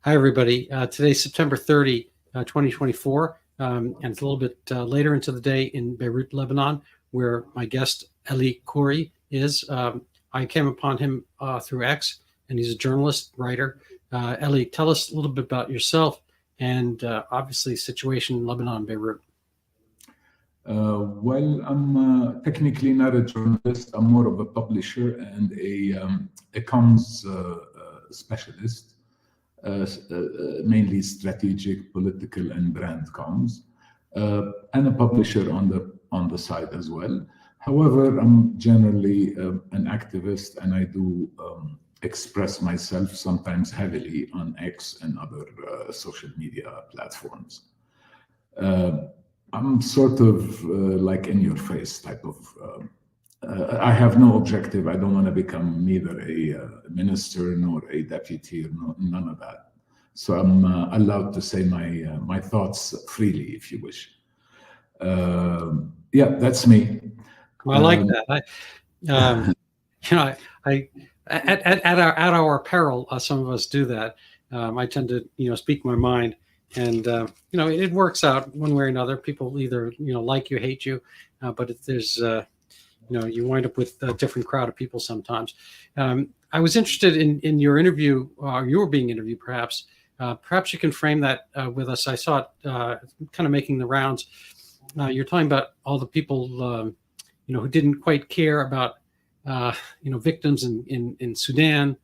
Hi, everybody. Today's September 30, 2024, and it's a little bit later into the day in Beirut, Lebanon, where my guest, Eli Khoury, is. I came upon him through X, and he's a journalist, writer. Eli, tell us a little bit about yourself and obviously the situation in Lebanon and Beirut. Well, I'm technically not a journalist. I'm more of a publisher and a comms specialist, mainly strategic, political, and brand comms, and a publisher on the side as well. However, I'm generally an activist, and I do express myself sometimes heavily on X and other social media platforms. I'm sort of like in your face type of, I have no objective. I don't want to become neither a minister nor a deputy, or none of that. So I'm allowed to say my thoughts freely, if you wish. Yeah, that's me. Well, I like that. At our peril, some of us do that. I tend to, speak my mind. And, it works out one way or another. People either, like you, hate you, but if there's, you wind up with a different crowd of people sometimes. I was interested in your interview, you were being interviewed perhaps. Perhaps you can frame that with us. I saw it kind of making the rounds. You're talking about all the people, who didn't quite care about, victims in Sudan,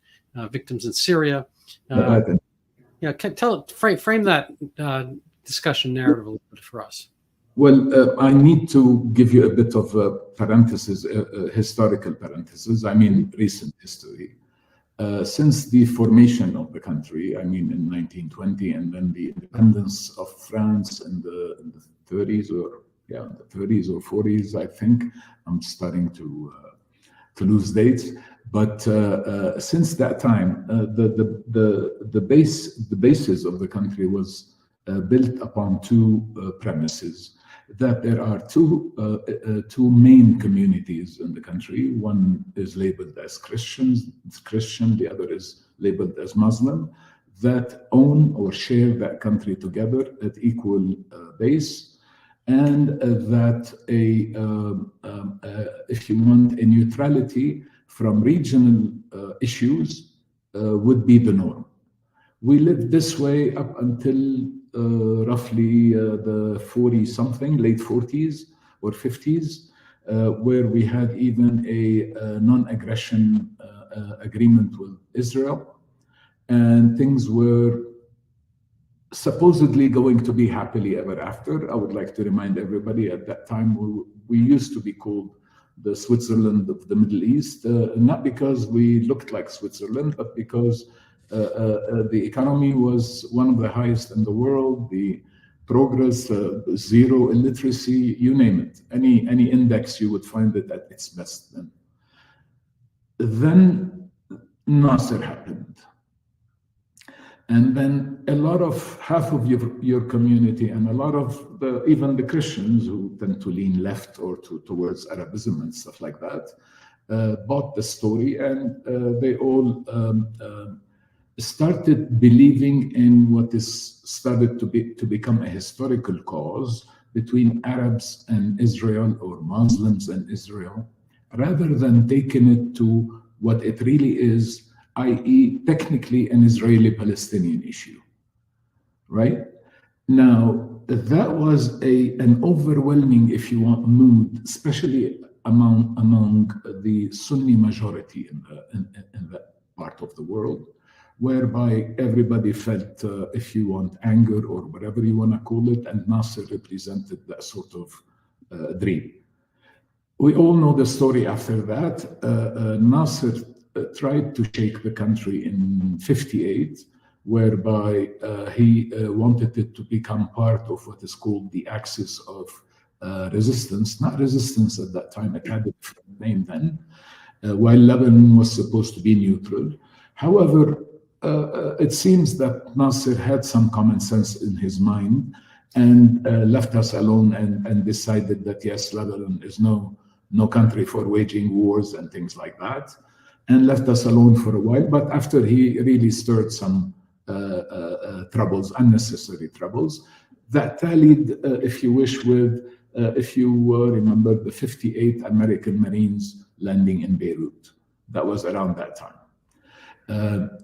victims in Syria. Yeah, frame that discussion narrative a little bit for us. Well, I need to give you a bit of a parenthesis, historical parenthesis. I mean, recent history. Since the formation of the country, I mean, in 1920, and then the independence of France in the 30s or 40s, I think. I'm starting to lose dates. But since that time, the basis of the country was built upon two premises. That there are two main communities in the country. One is labeled as Christian, the other is labeled as Muslim, that own or share that country together at equal base, and that if you want, a neutrality from regional issues would be the norm. We lived this way up until roughly the 40-something, late 40s or 50s, where we had even a non-aggression agreement with Israel, and things were supposedly going to be happily ever after. I would like to remind everybody, at that time we used to be called the Switzerland of the Middle East, not because we looked like Switzerland, but because the economy was one of the highest in the world, the progress, zero illiteracy, you name it. Any index, you would find it at its best then. Then Nasser happened. And then half of your community, and a lot of even the Christians who tend to lean left or towards Arabism and stuff like that, bought the story, and they all started believing in what is started to become a historical cause between Arabs and Israel, or Muslims and Israel, rather than taking it to what it really is, i.e. technically an Israeli-Palestinian issue, right? Now, that was an overwhelming, if you want, mood, especially among the Sunni majority in that part of the world, whereby everybody felt, if you want, anger or whatever you want to call it, and Nasser represented that sort of dream. We all know the story after that. Nasser tried to shake the country in 58, whereby he wanted it to become part of what is called the axis of resistance. Not resistance at that time, it had a different name then, while Lebanon was supposed to be neutral. However, it seems that Nasser had some common sense in his mind and left us alone and decided that yes, Lebanon is no country for waging wars and things like that, and left us alone for a while. But after he really stirred some troubles, unnecessary troubles, that tallied, if you wish, with, if you remember, the 58 American Marines landing in Beirut. That was around that time.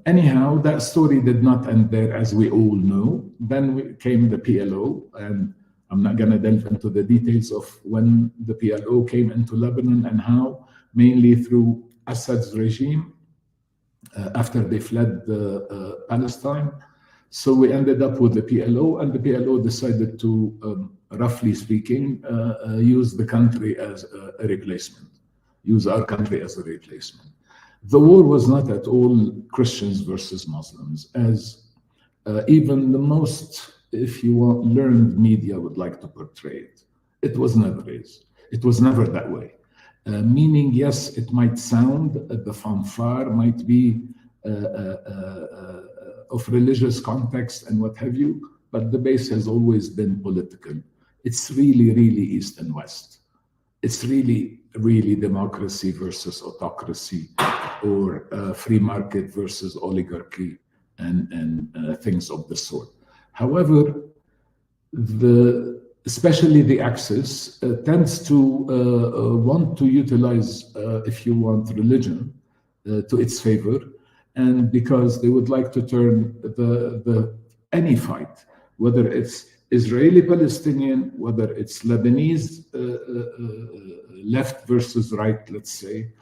Anyhow, that story did not end there, as we all know. Then came the PLO, and I'm not going to delve into the details of when the PLO came into Lebanon and how, mainly through Assad's regime after they fled Palestine. So we ended up with the PLO, and the PLO decided to, roughly speaking, use the country as a replacement, use our country as a replacement. The war was not at all Christians versus Muslims, as even the most, if you want, learned media would like to portray it. It was never is. It was never that way. Meaning, yes, it might sound, the fanfare might be of religious context and what have you, but the base has always been political. It's really, really East and West. It's really, really democracy versus autocracy, or free market versus oligarchy, and things of the sort. However, especially the Axis tends to want to utilize, if you want, religion to its favor, and because they would like to turn any fight, whether it's Israeli-Palestinian, whether it's Lebanese left versus right, let's say,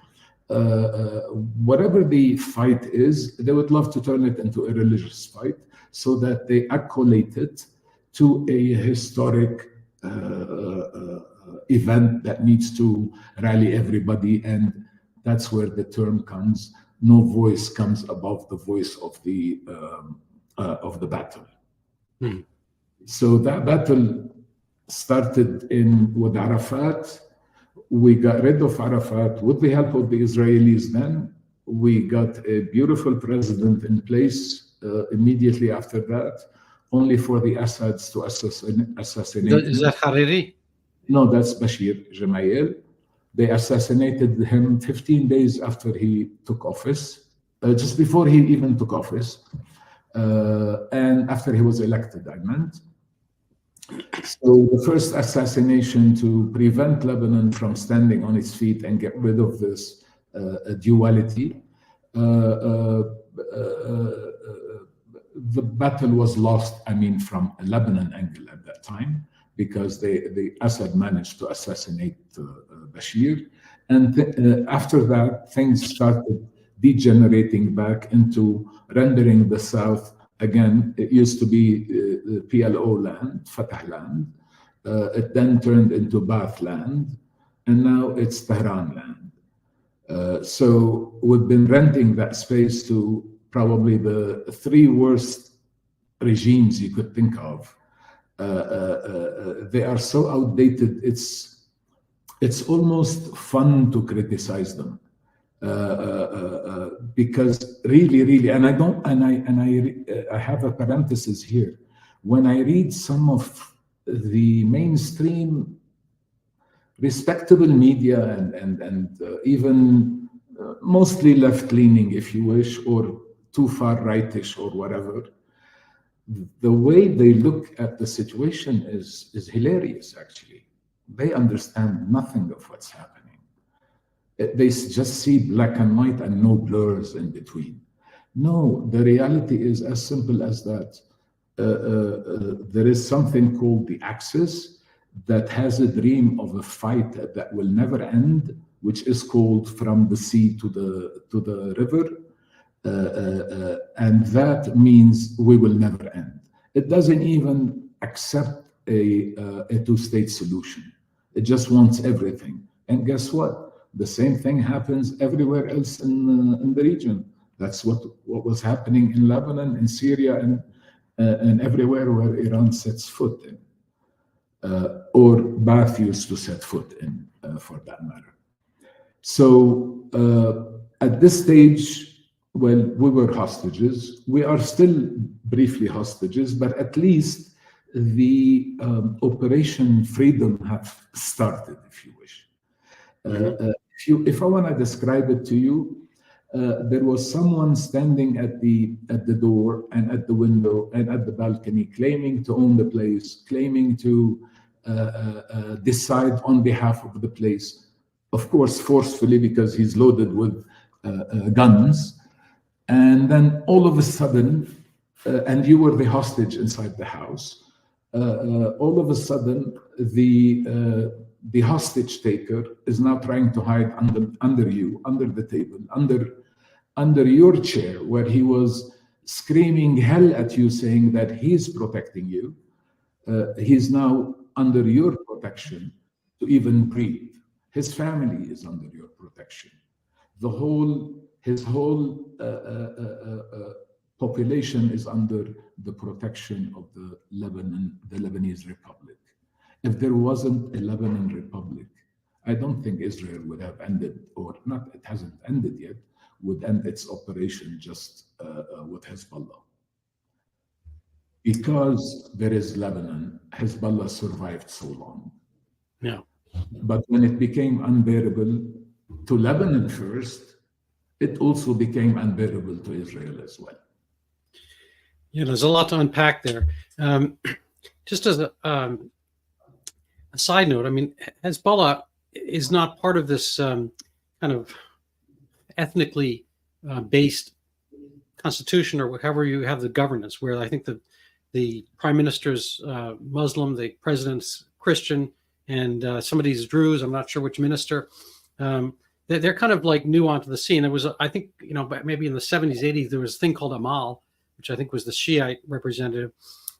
whatever the fight is, they would love to turn it into a religious fight so that they accolade it to a historic event that needs to rally everybody, and that's where the term comes. No voice comes above the voice of the battle. Hmm. So that battle started with Arafat. We got rid of Arafat with the help of the Israelis. Then we got a beautiful president in place immediately after that, only for the Assads to assassinate him. Is that Hariri? No, that's Bashir Gemayel. They assassinated him 15 days after he took office, just before he even took office, and after he was elected, I meant. So the first assassination to prevent Lebanon from standing on its feet and get rid of this duality, the battle was lost, I mean, from a Lebanon angle at that time, because the Assad managed to assassinate Bashir. And after that, things started degenerating back into rendering the South, again, it used to be PLO land, Fatah land. It then turned into Baath land, and now it's Tehran land. So we've been renting that space to probably the three worst regimes you could think of. They are so outdated, it's almost fun to criticize them. Because really, and I have a parenthesis here. When I read some of the mainstream respectable media and even mostly left-leaning, if you wish, or too far rightish or whatever, the way they look at the situation is hilarious, actually. They understand nothing of what's happening. They just see black and white and no blurs in between. No, the reality is as simple as that. There is something called the Axis that has a dream of a fight that will never end, which is called from the sea to the river. And that means we will never end. It doesn't even accept a two-state solution. It just wants everything. And guess what? The same thing happens everywhere else in the region. That's what was happening in Lebanon, in Syria, and everywhere where Iran sets foot in, or Baath used to set foot in, for that matter. So at this stage, well, we were hostages. We are still briefly hostages, but at least the Operation Freedom have started, if you wish. If I want to describe it to you, there was someone standing at the door and at the window and at the balcony, claiming to own the place, claiming to decide on behalf of the place, of course forcefully because he's loaded with guns. And then all of a sudden, and you were the hostage inside the house, all of a sudden the hostage taker is now trying to hide under you, under the table, under your chair, where he was screaming hell at you, saying that he's protecting you. He's now under your protection to even breathe. His family is under your protection. His whole population is under the protection of the Lebanese Republic. If there wasn't a Lebanon Republic, I don't think Israel would have ended, or not, it hasn't ended yet, would end its operation just with Hezbollah. Because there is Lebanon, Hezbollah survived so long. Yeah. But when it became unbearable to Lebanon first, it also became unbearable to Israel as well. Yeah, there's a lot to unpack there. Just as a side note, I mean, Hezbollah is not part of this kind of ethnically based constitution, or however you have the governance, where I think the prime minister's Muslim, the president's Christian, and somebody's Druze. I'm not sure which minister. They're kind of like new onto the scene. There was, I think, maybe in the 70s, 80s, there was a thing called Amal, which I think was the Shiite representative.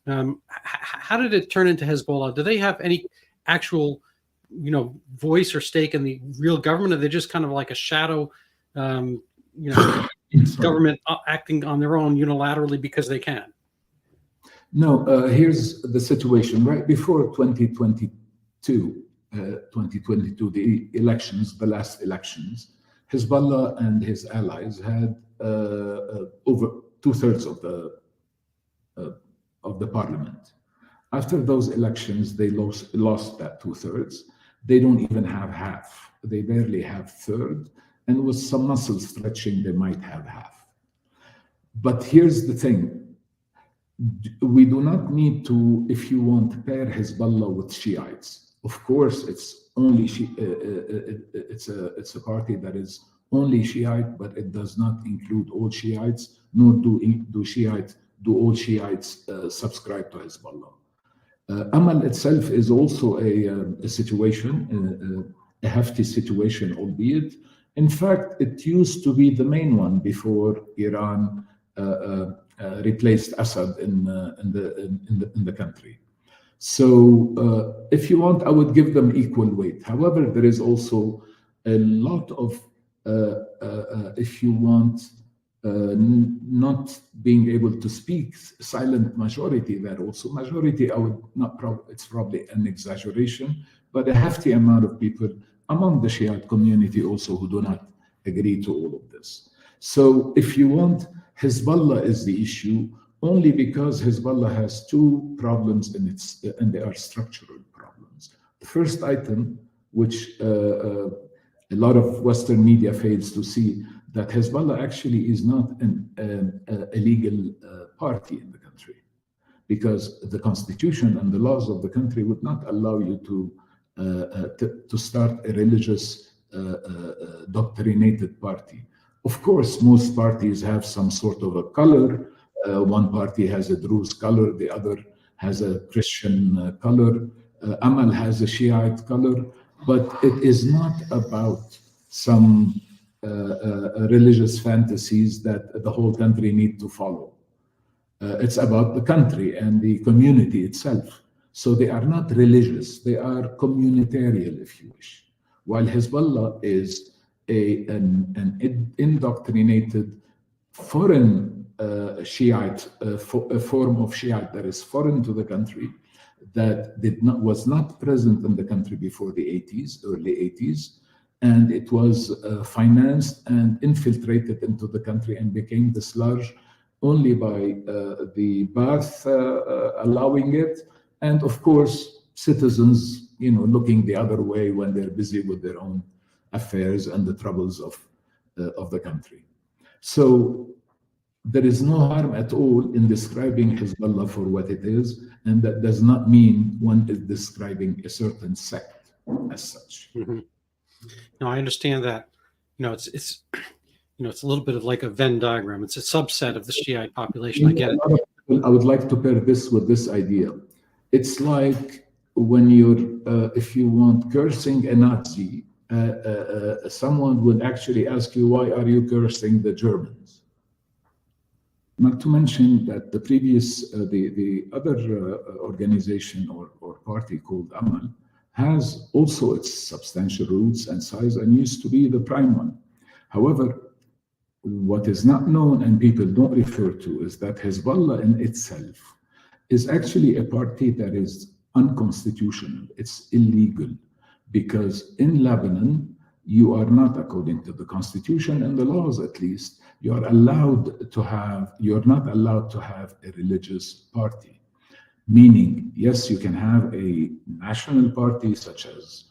How did it turn into Hezbollah? Do they have any actual, voice or stake in the real government? Or are they just kind of like a shadow, government acting on their own unilaterally because they can? No, here's the situation. Right before 2022, the elections, the last elections, Hezbollah and his allies had over 2/3 of the parliament. After those elections, they lost that 2/3. They don't even have half. They barely have third, and with some muscle stretching, they might have half. But here's the thing. We do not need to, if you want, pair Hezbollah with Shiites. Of course, it's only it's a party that is only Shiite, but it does not include all Shiites, nor do all Shiites subscribe to Hezbollah. Amal itself is also a situation, a hefty situation, albeit. In fact, it used to be the main one before Iran replaced Assad in the country. So if you want, I would give them equal weight. However, there is also a lot of, if you want, not being able to speak, silent majority there also. Majority, I would not, it's probably an exaggeration, but a hefty amount of people among the Shiite community also who do not agree to all of this. So if you want, Hezbollah is the issue only because Hezbollah has two problems and they are structural problems. The first item, which a lot of Western media fails to see, that Hezbollah actually is not a legal party in the country, because the constitution and the laws of the country would not allow you to start a religious doctrinated party. Of course, most parties have some sort of a color. One party has a Druze color, the other has a Christian color. Amal has a Shiite color, but it is not about some religious fantasies that the whole country need to follow. It's about the country and the community itself. So they are not religious, they are communitarian, if you wish. While Hezbollah is an indoctrinated foreign Shiite, a form of Shiite that is foreign to the country, that was not present in the country before the 80s, early 80s, and it was financed and infiltrated into the country and became dislodged only by the Ba'ath allowing it, and of course citizens, looking the other way when they're busy with their own affairs and the troubles of the country. So there is no harm at all in describing Hezbollah for what it is, and that does not mean one is describing a certain sect as such. Mm-hmm. No, I understand that. It's it's a little bit of like a Venn diagram. It's a subset of the Shiite population. I get it. I would like to pair this with this idea. It's like when you're, if you want, cursing a Nazi, someone would actually ask you, why are you cursing the Germans? Not to mention that the previous, the other organization or party called Amal has also its substantial roots and size and used to be the prime one. However, what is not known and people don't refer to is that Hezbollah in itself is actually a party that is unconstitutional. It's illegal because in Lebanon, you are not, according to the constitution and the laws at least, you're not allowed to have a religious party. Meaning, yes, you can have a national party such as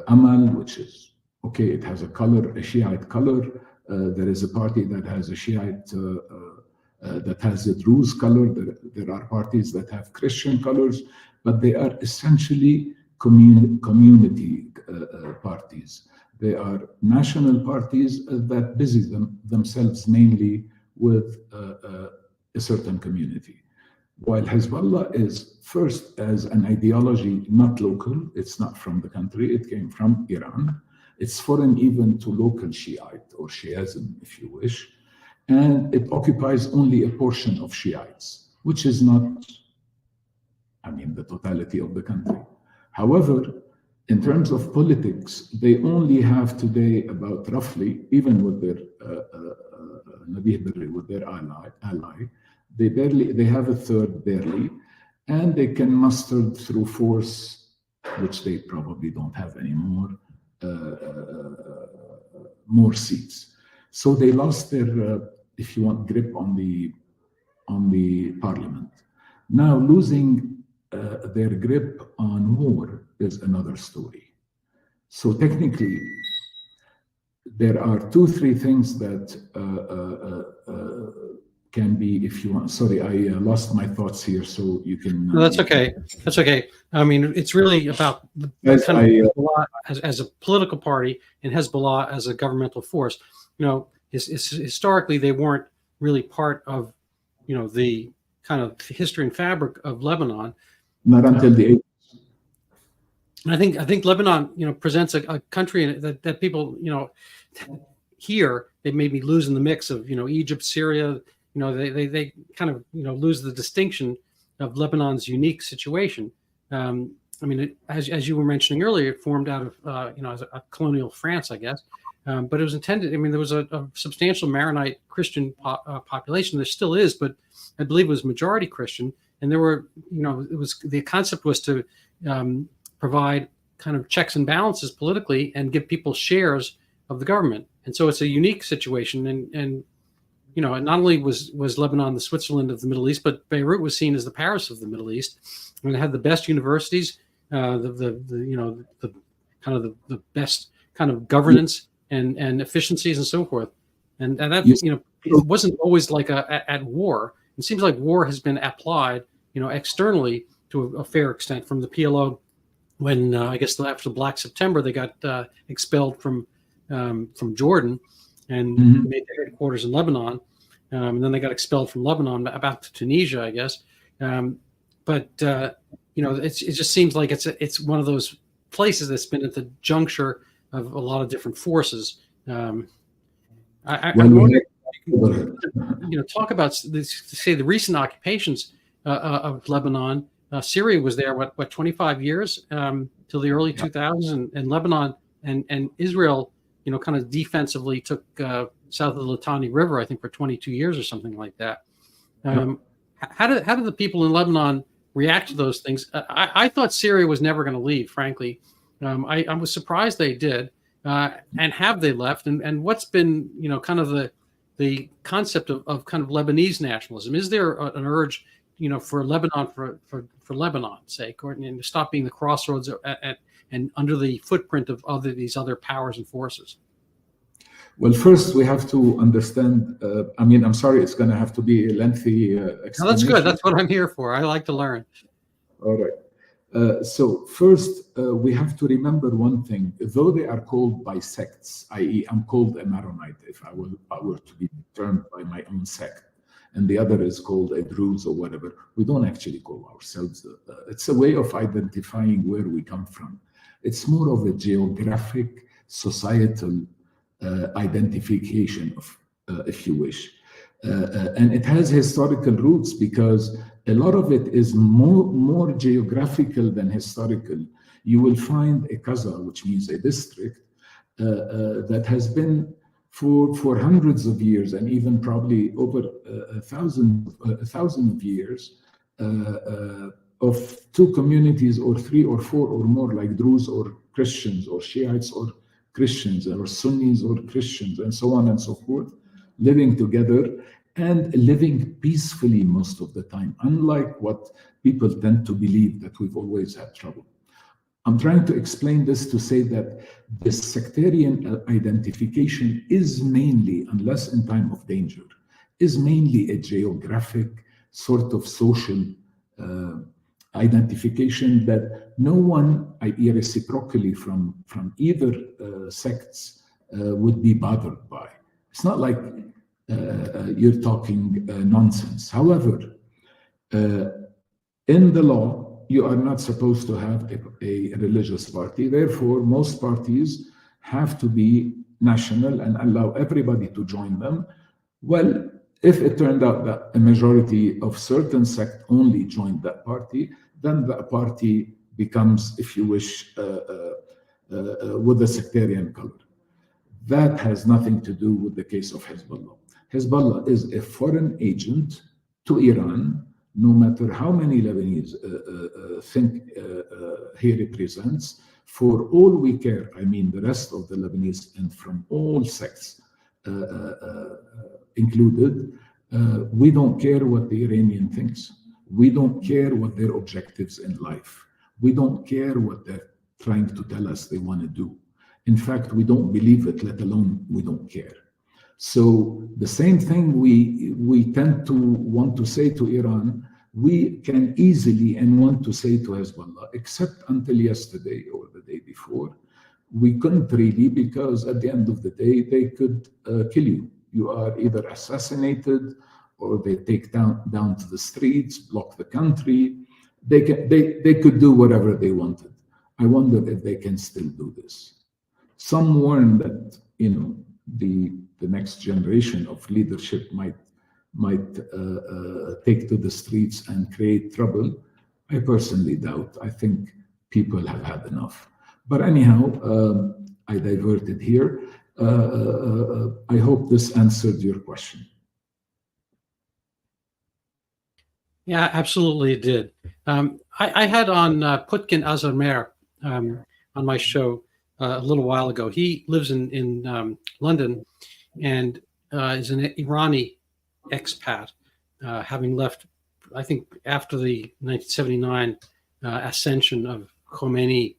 Amal, which is, okay, it has a color, a Shiite color. There is a party that has a Shiite, that has a Druze color. There are parties that have Christian colors, but they are essentially community parties. They are national parties that busy themselves mainly with a certain community. While Hezbollah is first as an ideology not local, it's not from the country, it came from Iran. It's foreign even to local Shiite or Shiism, if you wish. And it occupies only a portion of Shiites, which is not, the totality of the country. However, in terms of politics, they only have today about roughly, even with their Nabih Berri, with their ally, they have a third barely, and they can muster through force, which they probably don't have anymore, more seats. So they lost their, if you want, grip on the parliament. Now losing their grip on war is another story. So technically, there are 2-3 things that can be, if you want. Sorry, I lost my thoughts here, so you can. No, that's okay. That's okay. It's really about Hezbollah as a political party and Hezbollah as a governmental force. Historically, they weren't really part of, the kind of history and fabric of Lebanon. Not until the 80s. And I think Lebanon, presents a country that people, here they may be losing the mix of, Egypt, Syria. They kind of, lose the distinction of Lebanon's unique situation. As you were mentioning earlier, it formed out of, as a colonial France, I guess. But it was intended, there was a substantial Maronite Christian population. There still is, but I believe it was majority Christian. And there were, the concept was to provide kind of checks and balances politically and give people shares of the government. And so it's a unique situation. And not only was Lebanon the Switzerland of the Middle East, but Beirut was seen as the Paris of the Middle East. And it had the best universities, the best kind of governance and efficiencies and so forth. And that, it wasn't always like at war. It seems like war has been applied, externally to a fair extent from the PLO. When I guess after the Black September, they got expelled from Jordan and made their headquarters in Lebanon, and then they got expelled from Lebanon back to Tunisia, I guess. But it just seems like it's one of those places that's been at the juncture of a lot of different forces. I'm wondering, talk about the recent occupations of Lebanon. Syria was there, 25 years till the early 2000s, and Lebanon and Israel, kind of defensively took south of the Litani River, I think, for 22 years or something like that. How did the people in Lebanon react to those things? I thought Syria was never going to leave, frankly. I was surprised they did. And have they left? And what's been, kind of the concept of kind of Lebanese nationalism? Is there an urge, for Lebanon, for Lebanon's sake, or to stop being the crossroads and under the footprint of these other powers and forces? Well, first we have to understand. I mean, I'm sorry, it's going to have to be a lengthy explanation. No, that's good. That's what I'm here for. I like to learn. All right. So first, we have to remember one thing. Though they are called by sects, i.e., I'm called a Maronite if I were to be termed by my own sect, and the other is called a Druze or whatever. We don't actually call ourselves. It's a way of identifying where we come from. It's more of a geographic, societal identification of, if you wish. And it has historical roots because a lot of it is more geographical than historical. You will find a kaza, which means a district, that has been for hundreds of years and even probably over a thousand of years of two communities or three or four or more, like Druze or Christians or Shiites or Christians or Sunnis or Christians and so on and so forth, living together and living peacefully most of the time, unlike what people tend to believe that we've always had trouble. I'm trying to explain this to say that this sectarian identification is mainly, unless in time of danger, is mainly a geographic sort of social identification that no one, i.e. reciprocally from either sects, would be bothered by. It's not like you're talking nonsense. However, in the law, you are not supposed to have a religious party. Therefore, most parties have to be national and allow everybody to join them. Well, if it turned out that a majority of certain sect only joined that party, then the party becomes, if you wish, with a sectarian color. That has nothing to do with the case of Hezbollah. Hezbollah is a foreign agent to Iran, no matter how many Lebanese think he represents. For all we care, I mean the rest of the Lebanese and from all sects included, we don't care what the Iranian thinks. We don't care what their objectives in life. We don't care what they're trying to tell us they want to do. In fact, we don't believe it, let alone we don't care. So the same thing we tend to want to say to Iran, we can easily and want to say to Hezbollah, except until yesterday or the day before, we couldn't really, because at the end of the day, they could kill you. You are either assassinated or they take down to the streets, block the country. They could do whatever they wanted. I wonder if they can still do this. Some warn that, you know, the next generation of leadership might take to the streets and create trouble. I personally doubt. I think people have had enough. But anyhow, I diverted here. I hope this answered your question. Yeah, absolutely it did. I had on Putkin Azarmer on my show a little while ago. He lives in London and is an Irani expat, having left, I think, after the 1979 ascension of Khomeini,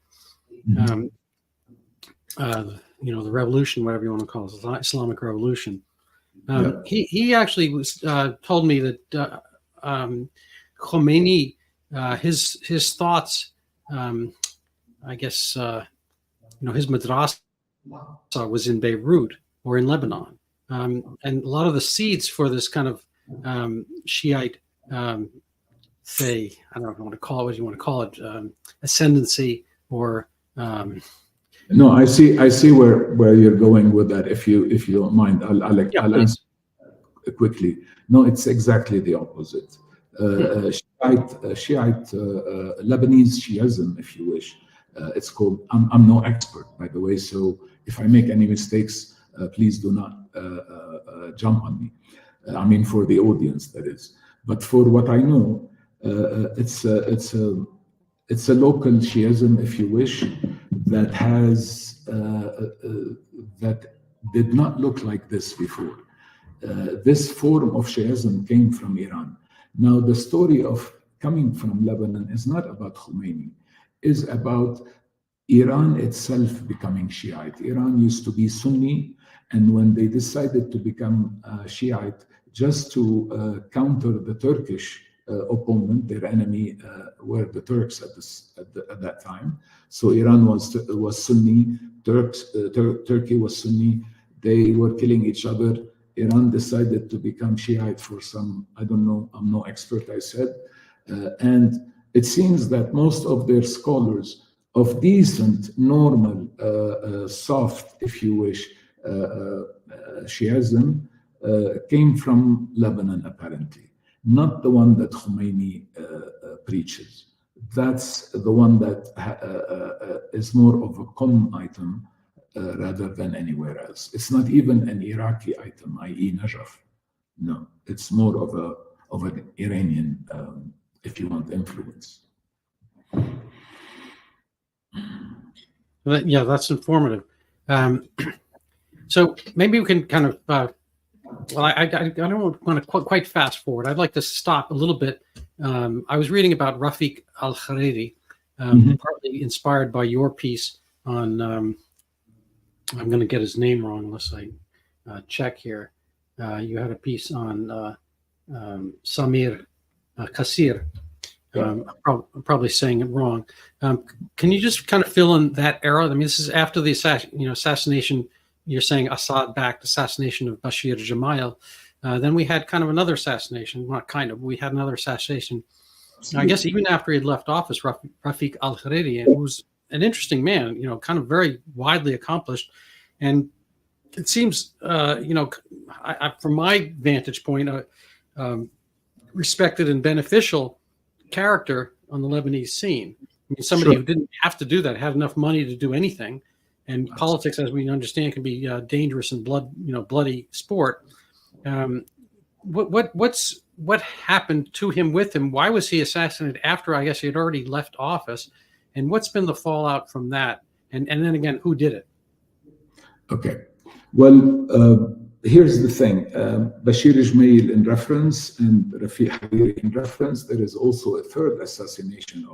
you know, the revolution, whatever you want to call it, the Islamic Revolution. He actually was told me that Khomeini, his thoughts, I guess, you know, his madrasa was in Beirut or in Lebanon. And a lot of the seeds for this kind of Shiite, say, I don't know if you want to call it what you want to call it, ascendancy or. No, I see where you're going with that. If you don't mind, I'll answer quickly. No, it's exactly the opposite. Shiite Lebanese Shiism, if you wish. It's called. I'm no expert, by the way. So if I make any mistakes, please do not jump on me. I mean, for the audience, that is. But for what I know, it's a local Shiism, if you wish, that has that did not look like this before. This form of Shiism came from Iran. Now, the story of coming from Lebanon is not about Khomeini, is about Iran itself becoming Shiite. Iran used to be Sunni, And when they decided to become Shiite, just to counter the Turkish opponent, their enemy were the Turks at that time. So Iran was Sunni, Turkey was Sunni. They were killing each other. Iran decided to become Shiite for some, I don't know, I'm no expert, I said. And it seems that most of their scholars of decent, normal, soft, if you wish, Shiism came from Lebanon, apparently. Not the one that Khomeini preaches. That's the one that is more of a common item rather than anywhere else. It's not even an Iraqi item, i.e. Najaf. No, it's more of an Iranian, if you want, influence. Yeah, that's informative. So maybe we can kind of, well, I don't want to quite fast forward. I'd like to stop a little bit. I was reading about Rafiq al-Hariri, partly inspired by your piece on, I'm going to get his name wrong unless I check here. You had a piece on Samir Kassir. I'm probably saying it wrong. Can you just kind of fill in that era? I mean, this is after the assassination. You're saying Assad-backed assassination of Bashir Gemayel. Then we had kind of another assassination. Not kind of. We had another assassination. I guess even after he had left office, Rafiq al-Hariri, who was an interesting man, kind of very widely accomplished, and it seems, from my vantage point, respected and beneficial character on the Lebanese scene. I mean, somebody who didn't have to do that, had enough money to do anything, and politics, as we understand, can be dangerous and bloody sport. What happened to him with him? Why was he assassinated after, I guess, he had already left office? And what's been the fallout from that? And then again, who did it? Okay. Well, here's the thing. Bashir Gemayel in reference and Rafiq Hariri in reference. There is also a third assassination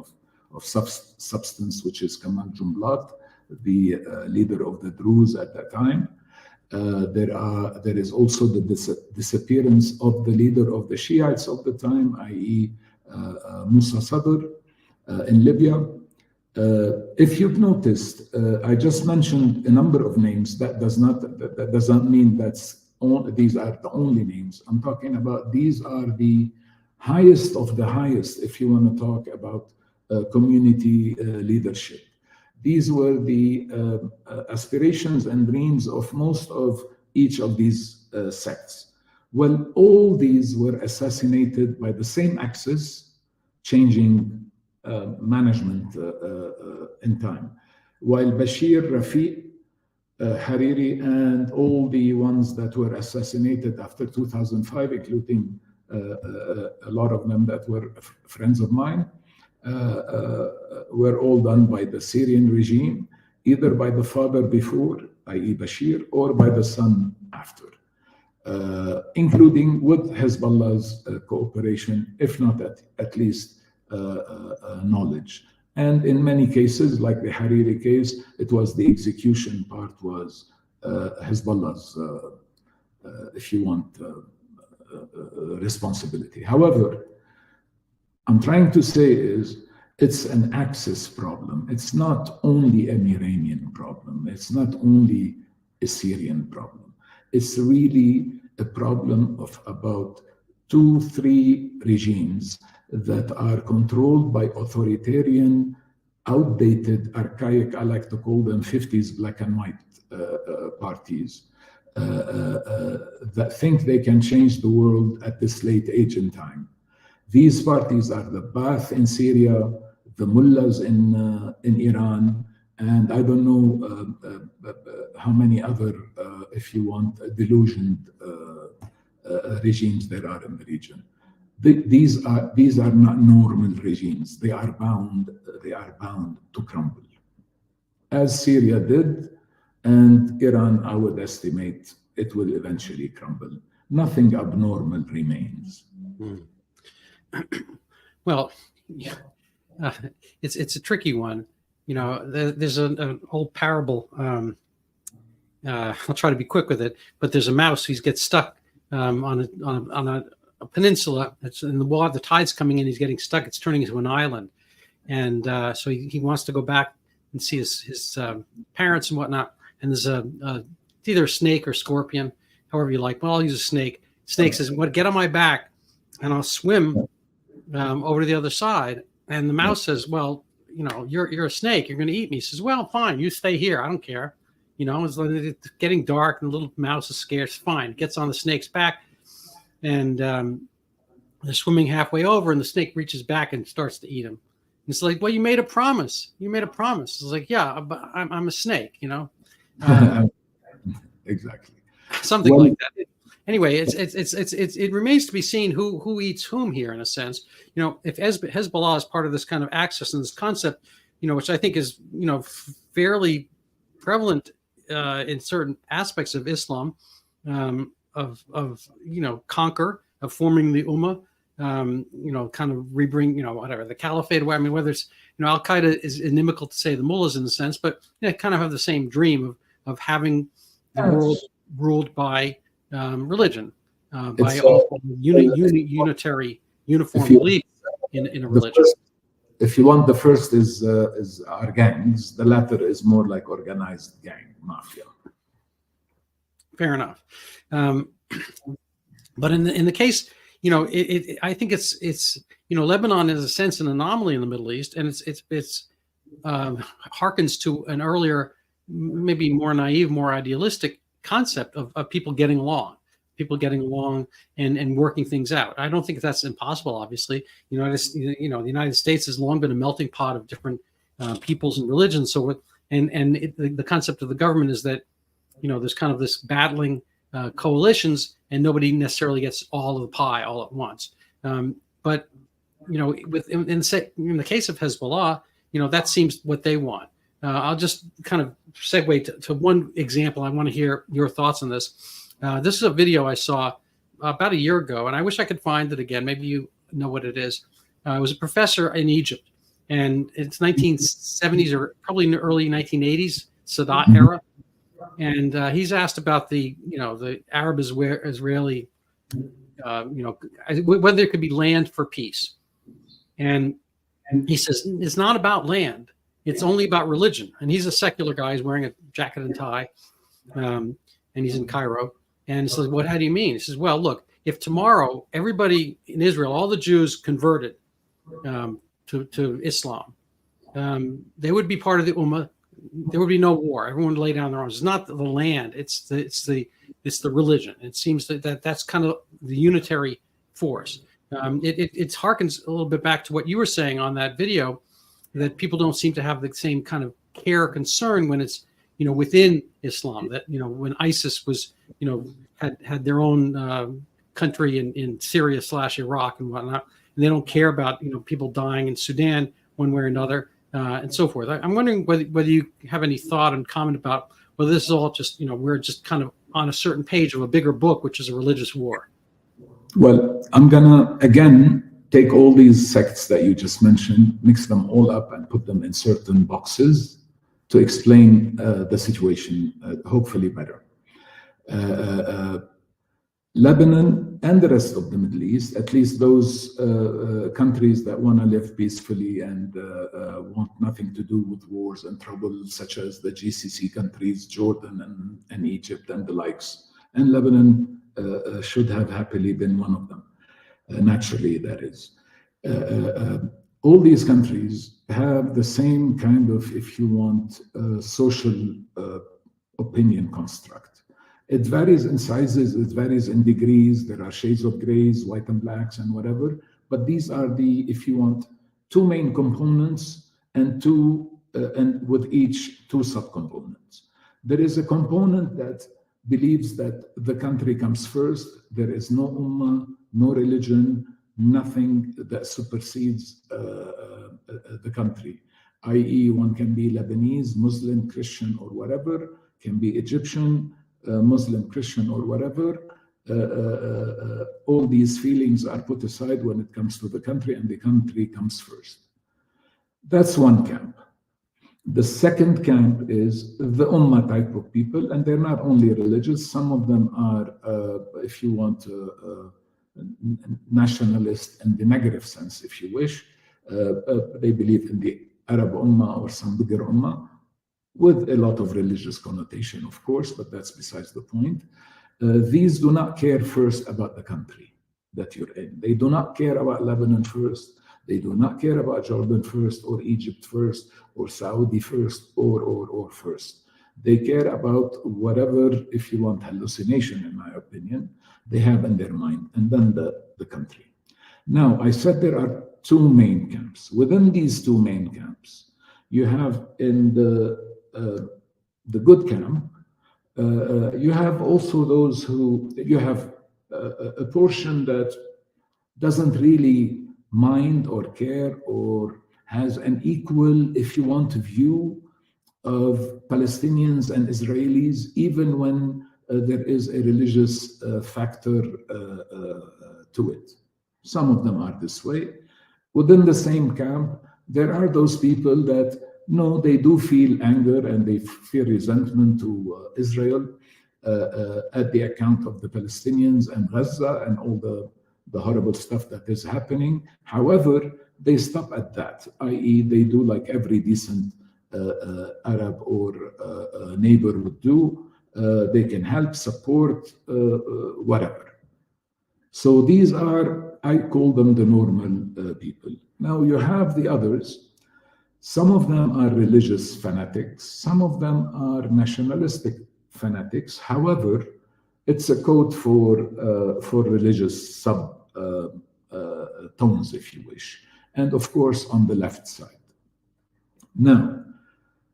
of substance, which is Kamal Jumblat, the leader of the Druze at that time. There is also the disappearance of the leader of the Shiites of the time, i.e. Musa Sadr in Libya. If you've noticed, I just mentioned a number of names. That doesn't mean these are the only names. I'm talking about these are the highest of the highest, if you want to talk about community leadership. These were the aspirations and dreams of most of each of these sects. Well, all these were assassinated by the same axis, changing management in time. While Bashir, Rafiq, Hariri, and all the ones that were assassinated after 2005, including a lot of them that were friends of mine, were all done by the Syrian regime, either by the father before, i.e. Bashir, or by the son after, including with Hezbollah's cooperation, if not at least knowledge. And in many cases, like the Hariri case, it was the execution part was Hezbollah's, if you want, responsibility. However, I'm trying to say is it's an axis problem. It's not only an Iranian problem. It's not only a Syrian problem. It's really a problem of about 2-3 regimes that are controlled by authoritarian, outdated, archaic, I like to call them 50s black and white parties that think they can change the world at this late age in time. These parties are the Ba'ath in Syria, the mullahs in Iran, and I don't know how many other, if you want, delusioned regimes there are in the region. These are not normal regimes. They are bound to crumble, as Syria did, and Iran, I would estimate, it will eventually crumble. Nothing abnormal remains. Well, it's a tricky one. There's an old parable I'll try to be quick with it. But there's a mouse who gets stuck on a peninsula. It's in the water. The tide's coming in. He's getting stuck. It's turning into an island, and so he wants to go back and see his parents and whatnot. And there's it's either a snake or scorpion, however you like. Well, I'll use a snake. Snake says, "What? Get on my back, and I'll swim over to the other side." And the mouse says, "Well, you're a snake. You're going to eat me." He says, "Well, fine. You stay here. I don't care." It's getting dark, and the little mouse is scared. It's fine. It gets on the snake's back, and they're swimming halfway over, and the snake reaches back and starts to eat him. It's like, "Well, you made a promise. You made a promise." It's like, "Yeah, but I'm a snake," Exactly. something like that. Anyway, it remains to be seen who eats whom here, in a sense. If Hezbollah is part of this kind of axis and this concept, which I think is fairly prevalent in certain aspects of Islam, of conquer, of forming the ummah, kind of rebring, whatever, the caliphate. I mean, whether it's, Al Qaeda is inimical to say the mullahs in the sense, but kind of have the same dream of having the world ruled by religion, by unitary, uniform belief in a religion. If you want, the first is our gangs. The latter is more like organized gang mafia. Fair enough. But in the case, I think it's Lebanon is a sense an anomaly in the Middle East, and it's harkens to an earlier, maybe more naive, more idealistic concept of people getting along and working things out. I don't think that's impossible. Obviously, the United States has long been a melting pot of different peoples and religions. So, the concept of the government is that there's kind of this battling coalitions, and nobody necessarily gets all of the pie all at once. But in the case of Hezbollah, that seems what they want. I'll just kind of segue to one example. I want to hear your thoughts on this. This is a video I saw about a year ago, and I wish I could find it again. Maybe you know what it is. It was a professor in Egypt, and it's 1970s or probably in the early 1980s, Sadat era. And he's asked about the Arab-Israeli, whether there could be land for peace. And he says, it's not about land. It's only about religion. And he's a secular guy. He's wearing a jacket and tie, and he's in Cairo. And he says, how do you mean? He says, well, look, if tomorrow everybody in Israel, all the Jews converted to Islam, they would be part of the Ummah. There would be no war. Everyone would lay down their arms. It's not the land. It's the religion. It seems that's kind of the unitary force. It harkens a little bit back to what you were saying on that video, that people don't seem to have the same kind of care or concern when it's within Islam. That when ISIS was had their own country in Syria / Iraq and whatnot, and they don't care about people dying in Sudan one way or another. And so forth. I'm wondering whether you have any thought and comment about whether this is all just, we're just kind of on a certain page of a bigger book, which is a religious war. Well, I'm going to, again, take all these sects that you just mentioned, mix them all up and put them in certain boxes to explain the situation, hopefully better. Lebanon and the rest of the Middle East, at least those countries that want to live peacefully and want nothing to do with wars and trouble, such as the GCC countries, Jordan and Egypt and the likes. And Lebanon should have happily been one of them, naturally, that is. All these countries have the same kind of, if you want, social opinion construct. It varies in sizes, it varies in degrees. There are shades of grays, white and blacks, and whatever. But these are the, if you want, two main components and with each two subcomponents. There is a component that believes that the country comes first. There is no ummah, no religion, nothing that supersedes the country. I.e., one can be Lebanese, Muslim, Christian, or whatever, can be Egyptian, Muslim, Christian, or whatever. All these feelings are put aside when it comes to the country, and the country comes first. That's one camp. The second camp is the Ummah type of people, and they're not only religious. Some of them are, if you want, nationalist in the negative sense, if you wish. They believe in the Arab Ummah or some bigger Ummah, with a lot of religious connotation, of course, but that's besides the point. These do not care first about the country that you're in. They do not care about Lebanon first. They do not care about Jordan first, or Egypt first, or Saudi first, or first. They care about whatever, if you want, hallucination, in my opinion, they have in their mind, and then the country. Now, I said there are two main camps. Within these two main camps, you have in the good camp, you have also those who, you have a portion that doesn't really mind or care or has an equal, if you want, view of Palestinians and Israelis, even when there is a religious factor to it. Some of them are this way. Within the same camp, there are those people that, no, they do feel anger and they feel resentment to Israel at the account of the Palestinians and Gaza and all the horrible stuff that is happening. However, they stop at that, i.e. they do like every decent Arab or neighbor would do. They can help, support, whatever. So these are, I call them the normal people. Now you have the others. Some of them are religious fanatics. Some of them are nationalistic fanatics. However, it's a code for religious tones, if you wish. And of course, on the left side. Now,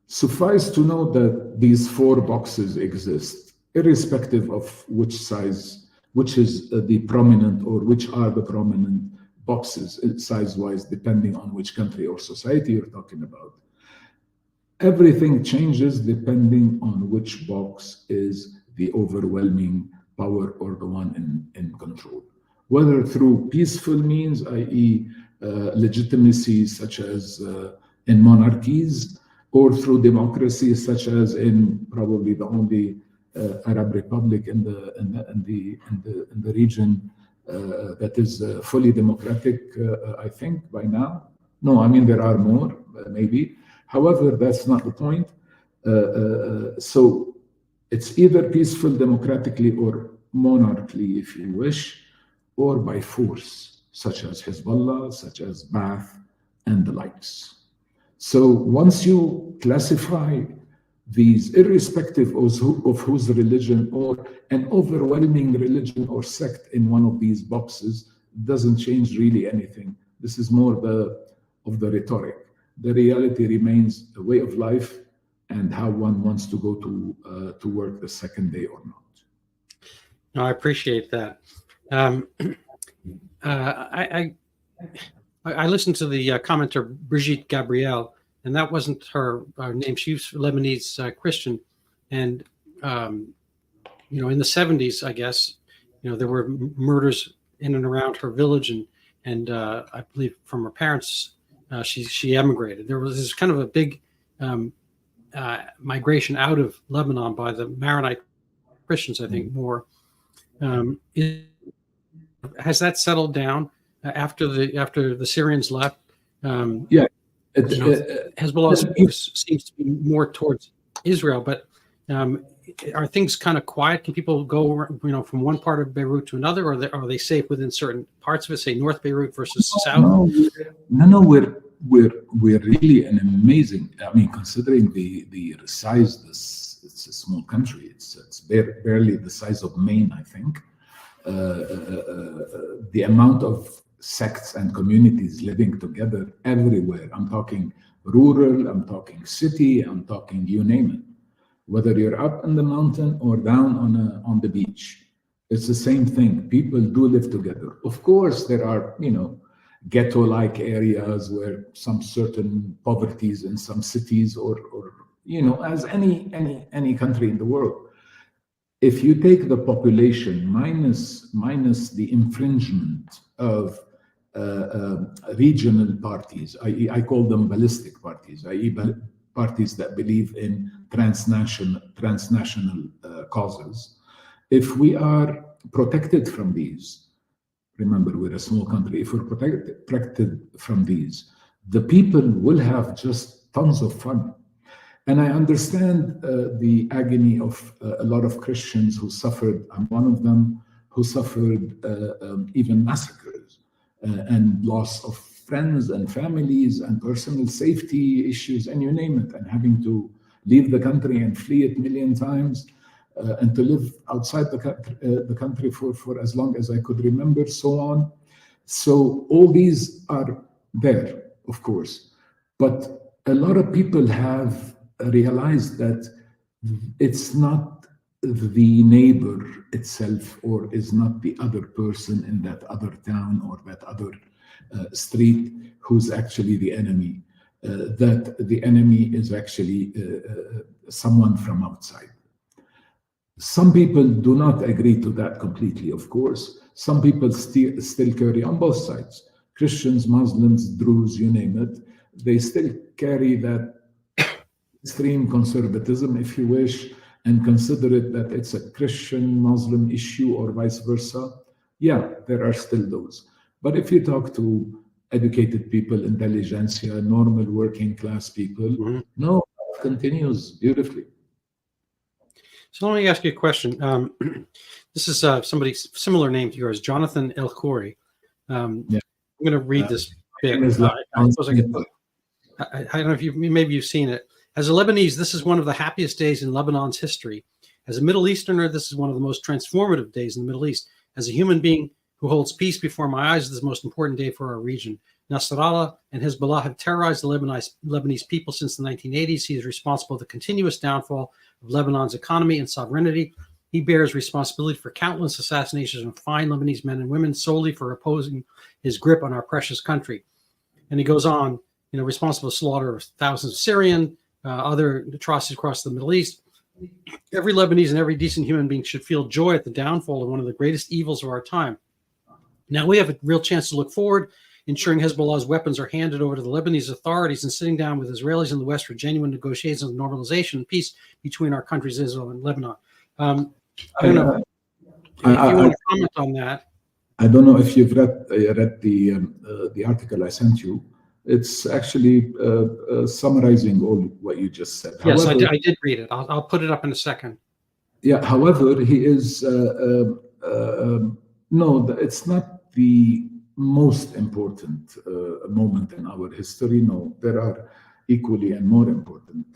suffice to note that these four boxes exist, irrespective of which size, which is the prominent, or which are the prominent boxes size-wise, depending on which country or society you're talking about. Everything changes depending on which box is the overwhelming power or the one in control. Whether through peaceful means, i.e. legitimacy, such as in monarchies, or through democracy, such as in probably the only Arab republic in the region that is fully democratic, I think, by now. No, I mean, there are more, maybe. However, that's not the point. So it's either peaceful democratically or monarchically, if you wish, or by force, such as Hezbollah, such as Ba'ath, and the likes. So once you classify these, irrespective of whose religion, or an overwhelming religion or sect in one of these boxes, doesn't change really anything. This is more of the rhetoric. The reality remains a way of life and how one wants to go to work the second day or not. No, I appreciate that. I listened to the commenter Brigitte Gabriel, and that wasn't her name. She was Lebanese Christian, and you know, in the 70s, I guess, you know, there were murders in and around her village, and I believe from her parents, she emigrated. There was this kind of a big migration out of Lebanon by the Maronite Christians, I think, more. Has that settled down after the Syrians left? Yeah, Hezbollah seems to be more towards Israel, but are things kind of quiet? Can people go, you know, from one part of Beirut to another, or are they safe within certain parts of it? Say North Beirut versus South. No, we're really an amazing. I mean, considering the size, it's a small country. It's barely the size of Maine, I think. The amount of sects and communities living together everywhere. I'm talking rural, I'm talking city, I'm talking you name it. Whether you're up in the mountain or down on the beach, it's the same thing. People do live together. Of course, there are, you know, ghetto-like areas where some certain poverties in some cities, or you know, as any country in the world. If you take the population minus the infringement of regional parties, i.e. I call them ballistic parties, i.e. parties that believe in transnational causes, if we are protected from these, remember we're a small country, if we're protected from these, the people will have just tons of fun. And I understand the agony of a lot of Christians who suffered. I'm one of them, who suffered even massacres and loss of friends and families and personal safety issues, and you name it, and having to leave the country and flee it a million times, and to live outside the country for as long as I could remember, so on. So all these are there, of course. But a lot of people have realized that it's not the neighbor itself, or is not the other person in that other town or that other street who's actually the enemy, that the enemy is actually someone from outside. Some people do not agree to that completely, of course. Some people still carry on both sides. Christians, Muslims, Druze, you name it, they still carry that extreme conservatism, if you wish, and consider it that it's a Christian-Muslim issue or vice versa. Yeah, there are still those. But if you talk to educated people, intelligentsia, normal working class people, no, it continues beautifully. So let me ask you a question. This is somebody similar name to yours, Jonathan El Khoury. I'm going to read this bit. I suppose I don't know if maybe you've seen it. As a Lebanese, this is one of the happiest days in Lebanon's history. As a Middle Easterner, this is one of the most transformative days in the Middle East. As a human being who holds peace before my eyes, this is the most important day for our region. Nasrallah and Hezbollah have terrorized the Lebanese people since the 1980s. He is responsible for the continuous downfall of Lebanon's economy and sovereignty. He bears responsibility for countless assassinations of fine Lebanese men and women solely for opposing his grip on our precious country. And he goes on, responsible for slaughter of thousands of Syrian, other atrocities across the Middle East. Every Lebanese and every decent human being should feel joy at the downfall of one of the greatest evils of our time. Now we have a real chance to look forward, ensuring Hezbollah's weapons are handed over to the Lebanese authorities and sitting down with Israelis in the West for genuine negotiations of normalization and peace between our countries, Israel and Lebanon. I don't know if you want to comment on that. I don't know if you've read the article I sent you. It's actually summarizing all what you just said. Yes, however, I did read it. I'll put it up in a second. Yeah. However, he is no. It's not the most important moment in our history. No, there are equally and more important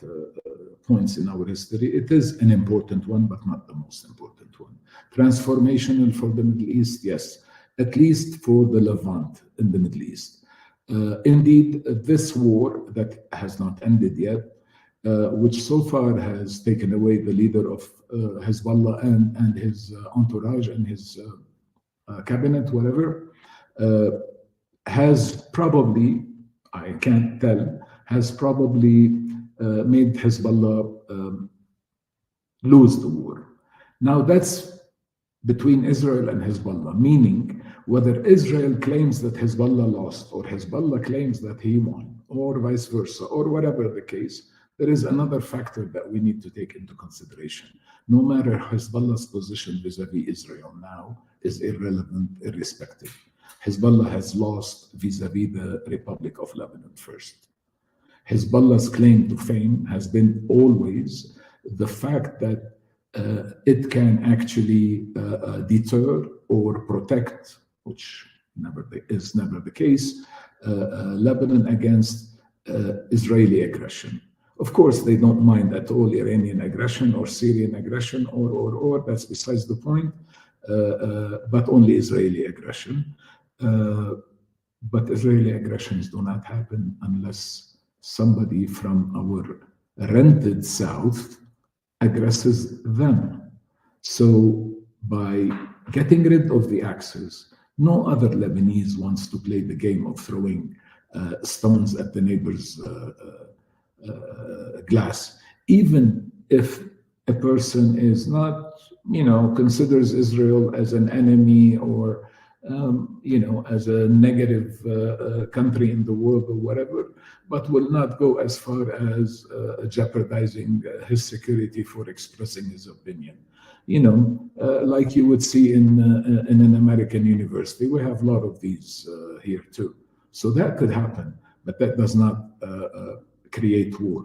points in our history. It is an important one, but not the most important one. Transformational for the Middle East, yes, at least for the Levant in the Middle East. Indeed, this war that has not ended yet, which so far has taken away the leader of Hezbollah and his entourage and his cabinet, whatever, has probably, I can't tell, has probably made Hezbollah lose the war. Now that's between Israel and Hezbollah, meaning whether Israel claims that Hezbollah lost or Hezbollah claims that he won, or vice versa, or whatever the case, there is another factor that we need to take into consideration. No matter Hezbollah's position vis-a-vis Israel now is irrelevant, irrespective. Hezbollah has lost vis-a-vis the Republic of Lebanon first. Hezbollah's claim to fame has been always the fact that it can actually deter or protect, which is never the case, Lebanon against Israeli aggression. Of course, they don't mind at all Iranian aggression or Syrian aggression or that's besides the point, but only Israeli aggression. But Israeli aggressions do not happen unless somebody from our rented south aggresses them. So by getting rid of the axis, no other Lebanese wants to play the game of throwing stones at the neighbor's glass, even if a person is not, considers Israel as an enemy or as a negative country in the world or whatever, but will not go as far as jeopardizing his security for expressing his opinion. Like you would see in an American university. We have a lot of these here too. So that could happen, but that does not create war.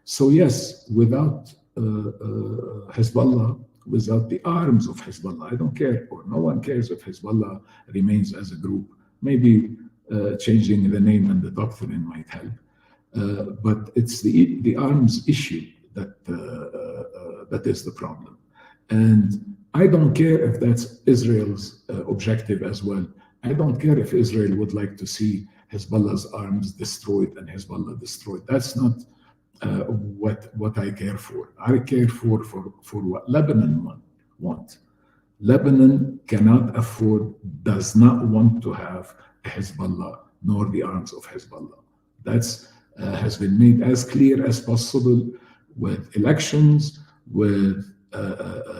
So yes, without Hezbollah, without the arms of Hezbollah, I don't care, or no one cares if Hezbollah remains as a group. Maybe changing the name and the doctrine might help. But it's the arms issue that is the problem. And I don't care if that's Israel's objective as well. I don't care if Israel would like to see Hezbollah's arms destroyed and Hezbollah destroyed. That's not what I care for. I care for what Lebanon wants. Lebanon cannot afford, does not want to have Hezbollah nor the arms of Hezbollah. That's has been made as clear as possible with elections, with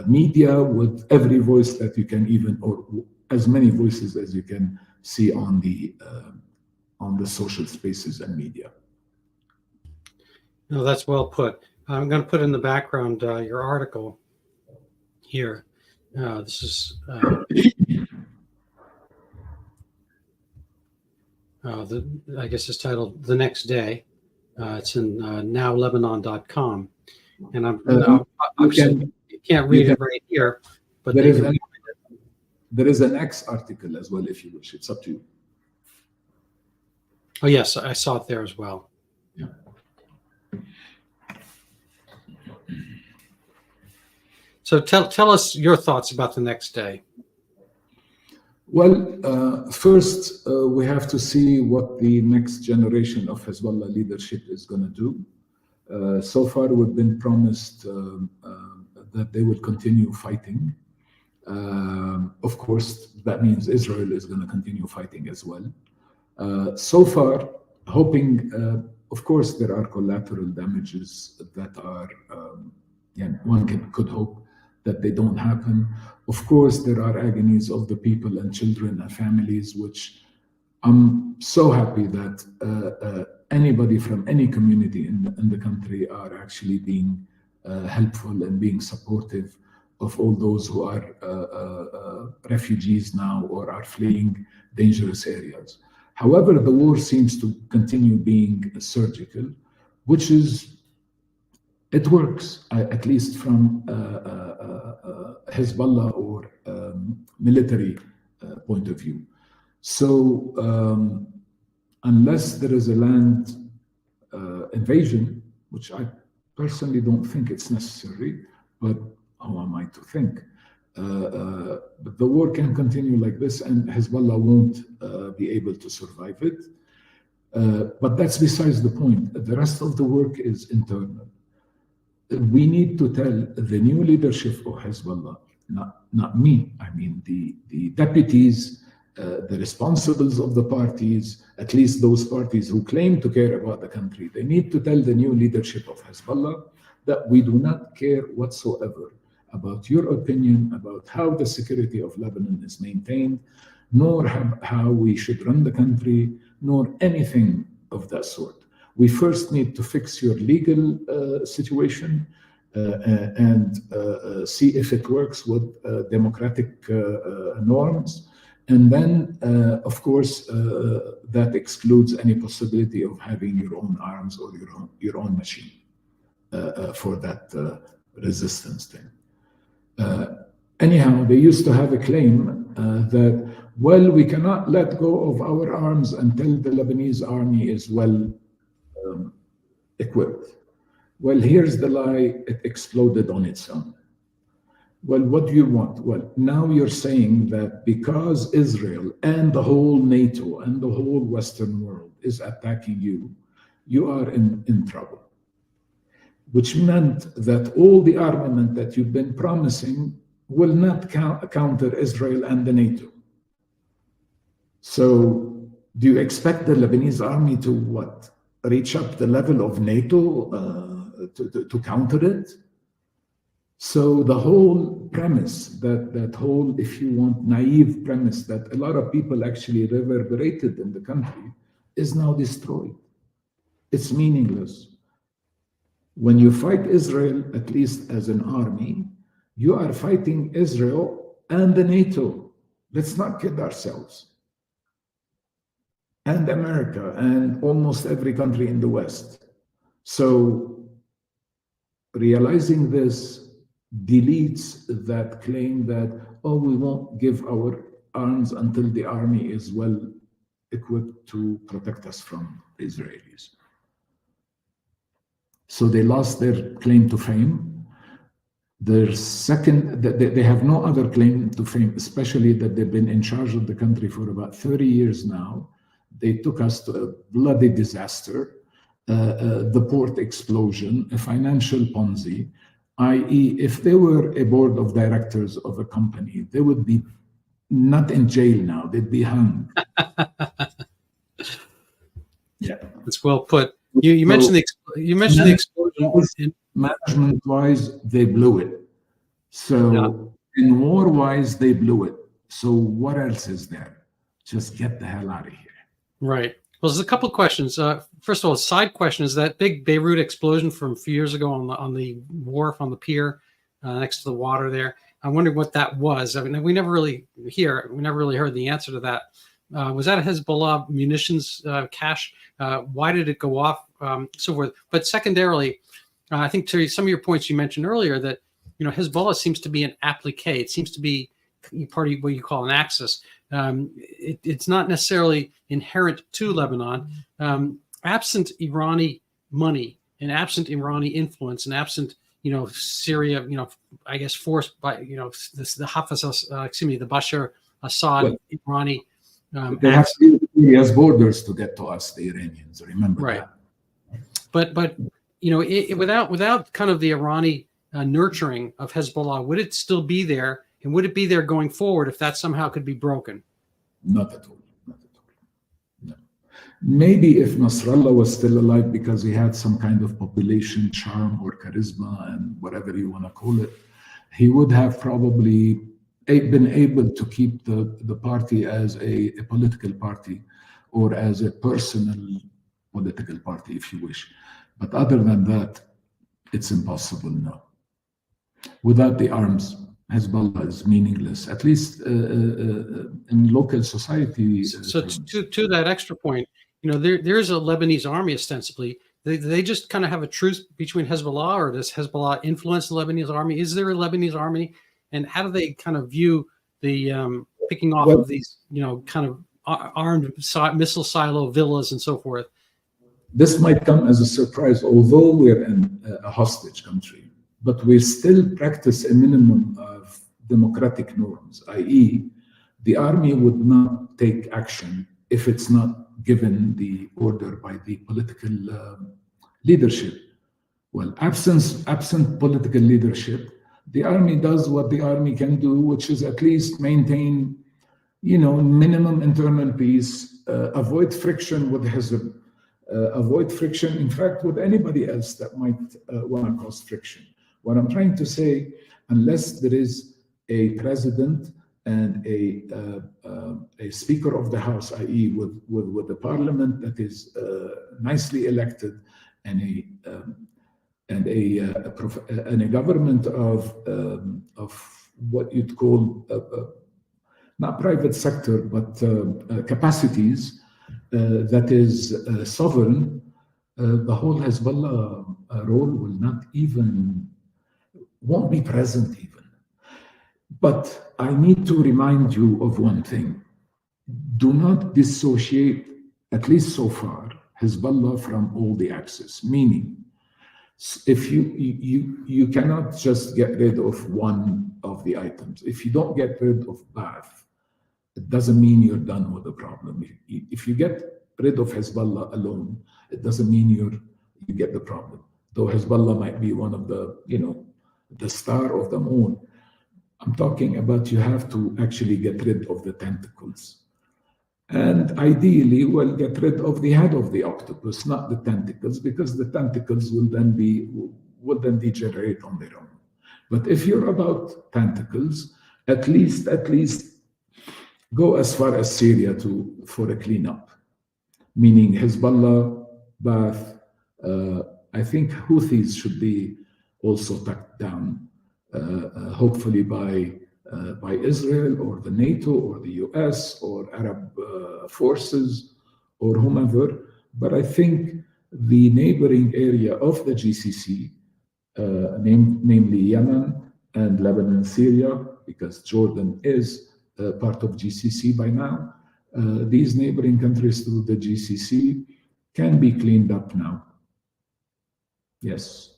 media, with every voice that you can or as many voices as you can see on the social spaces and media. No, that's well put. I'm going to put in the background your article here. This is I guess it's titled "The Next Day." It's in nowlebanon.com, and you can't read it right here, but there is an X article as well if you wish. It's up to you. Oh yes, I saw it there as well. Yeah. So tell us your thoughts about the next day. Well, first we have to see what the next generation of Hezbollah leadership is going to do. So far, we've been promised that they will continue fighting. Of course, that means Israel is going to continue fighting as well. So far, hoping, of course, there are collateral damages that are, one could hope that they don't happen. Of course, there are agonies of the people and children and families, which I'm so happy that anybody from any community in the country are actually being helpful and being supportive of all those who are refugees now or are fleeing dangerous areas. However, the war seems to continue being surgical, which is, it works, at least from Hezbollah or military point of view. So unless there is a land invasion, which I personally don't think it's necessary, but how am I to think? But the war can continue like this and Hezbollah won't be able to survive it. But that's besides the point. The rest of the work is internal. We need to tell the new leadership of Hezbollah, not me, I mean the deputies, the responsibles of the parties, at least those parties who claim to care about the country, they need to tell the new leadership of Hezbollah that we do not care whatsoever about your opinion about how the security of Lebanon is maintained, nor how we should run the country, nor anything of that sort. We first need to fix your legal situation and see if it works with democratic norms. And then, of course, that excludes any possibility of having your own arms or your own machine for that resistance thing. Anyhow, they used to have a claim that, well, we cannot let go of our arms until the Lebanese army is well equipped. Well, here's the lie, it exploded on its own. Well, what do you want? Well, now you're saying that because Israel and the whole NATO and the whole Western world is attacking you, you are in trouble. Which meant that all the armament that you've been promising will not counter Israel and the NATO. So do you expect the Lebanese army to what? Reach up the level of NATO to counter it? So the whole premise, that whole, if you want, naive premise that a lot of people actually reverberated in the country is now destroyed. It's meaningless. When you fight Israel, at least as an army, you are fighting Israel and the NATO. Let's not kid ourselves. And America and almost every country in the West. So realizing this deletes that claim that, oh, we won't give our arms until the army is well equipped to protect us from the Israelis. So they lost their claim to fame. Their second, they have no other claim to fame, especially that they've been in charge of the country for about 30 years now. They took us to a bloody disaster, the port explosion, a financial Ponzi, i.e., if they were a board of directors of a company, they would be not in jail now, they'd be hung. Yeah, it's well put. You mentioned the explosion. Management-wise, they blew it. So in war-wise, they blew it. So what else is there? Just get the hell out of here. Right. Well, there's a couple of questions. First of all, a side question is that big Beirut explosion from a few years ago on the wharf, on the pier next to the water there. I'm wondering what that was. I mean, we never really heard the answer to that. Was that a Hezbollah munitions cache? Why did it go off? So forth. But secondarily, I think to some of your points you mentioned earlier that Hezbollah seems to be an applique. It seems to be part of what you call an axis. It's not necessarily inherent to Lebanon. Absent Irani money and absent Irani influence and absent Syria, I guess forced by the the Bashar Assad Irani. They have Syria's borders to get to us, the Iranians. Remember that. But without kind of the Irani nurturing of Hezbollah, would it still be there? And would it be there going forward if that somehow could be broken? Not at all. Not at all. No. Maybe if Nasrallah was still alive because he had some kind of population charm or charisma and whatever you want to call it, he would have probably been able to keep the party as a political party or as a personal political party, if you wish. But other than that, it's impossible now. Without the arms, Hezbollah is meaningless, at least in local society. So to that extra point, there's a Lebanese army ostensibly. They just kind of have a truce between Hezbollah, or does Hezbollah influence the Lebanese army? Is there a Lebanese army? And how do they kind of view the picking off of these, kind of armed missile silo villas and so forth? This might come as a surprise, although we're in a hostage country. But we still practice a minimum of democratic norms, i.e., the army would not take action if it's not given the order by the political leadership. Well, absent political leadership, the army does what the army can do, which is at least maintain, minimum internal peace, avoid friction with Hezbollah, avoid friction, in fact, with anybody else that might want to cause friction. What I'm trying to say, unless there is a president and a speaker of the house, i.e., with the parliament that is nicely elected, and a government of what you'd call not private sector but capacities that is sovereign, the whole Hezbollah role won't be present even. But I need to remind you of one thing. Do not dissociate, at least so far, Hezbollah from all the axis. Meaning, if you cannot just get rid of one of the items. If you don't get rid of Ba'ath, it doesn't mean you're done with the problem. If you get rid of Hezbollah alone, it doesn't mean you get the problem. Though Hezbollah might be one of the star of the moon. I'm talking about you have to actually get rid of the tentacles. And ideally, get rid of the head of the octopus, not the tentacles, because the tentacles will then degenerate on their own. But if you're about tentacles, at least go as far as Syria for a cleanup, meaning Hezbollah, Ba'ath. I think Houthis should be also tucked down, hopefully by Israel or the NATO or the US or Arab forces or whomever. But I think the neighboring area of the GCC, namely Yemen and Lebanon and Syria, because Jordan is part of GCC by now, these neighboring countries through the GCC can be cleaned up now. Yes.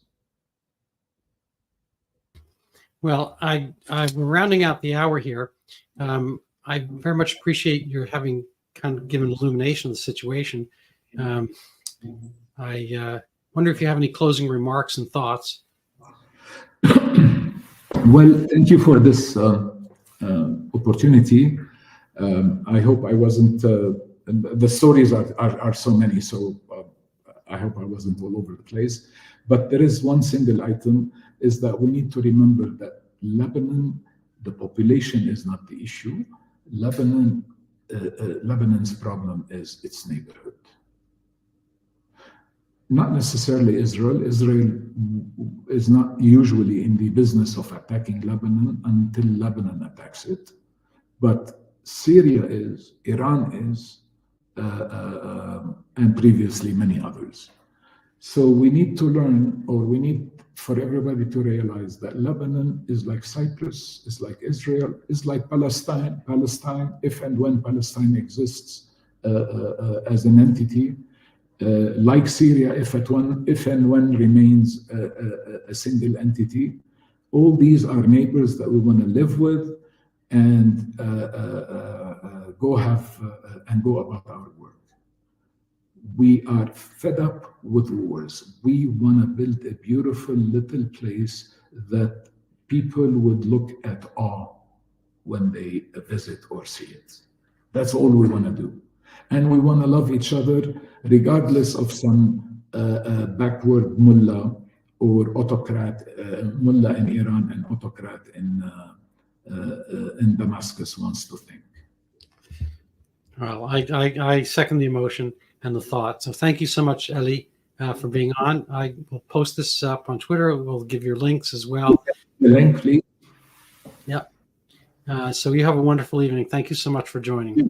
Well, we're rounding out the hour here. I very much appreciate your having kind of given illumination of the situation. I wonder if you have any closing remarks and thoughts. Well, thank you for this opportunity. I hope I wasn't, the stories are so many, so I hope I wasn't all over the place. But there is one single item, is that we need to remember that Lebanon, the population is not the issue. Lebanon's problem is its neighborhood. Not necessarily Israel. Israel is not usually in the business of attacking Lebanon until Lebanon attacks it. But Syria is, Iran is, and previously many others. So we need to learn, or we need for everybody to realize that Lebanon is like Cyprus, is like Israel, is like Palestine, if and when Palestine exists as an entity, like Syria, if and when remains a single entity. All these are neighbors that we want to live with and go about our work. We are fed up with wars. We want to build a beautiful little place that people would look at awe when they visit or see it. That's all we want to do. And we want to love each other regardless of some backward mullah or autocrat, mullah in Iran and autocrat in Damascus wants to think. Well, I second the emotion and the thought. So thank you so much, Eli, for being on. I will post this up on Twitter. We'll give your links as well. The link, please. Yeah. So you have a wonderful evening. Thank you so much for joining.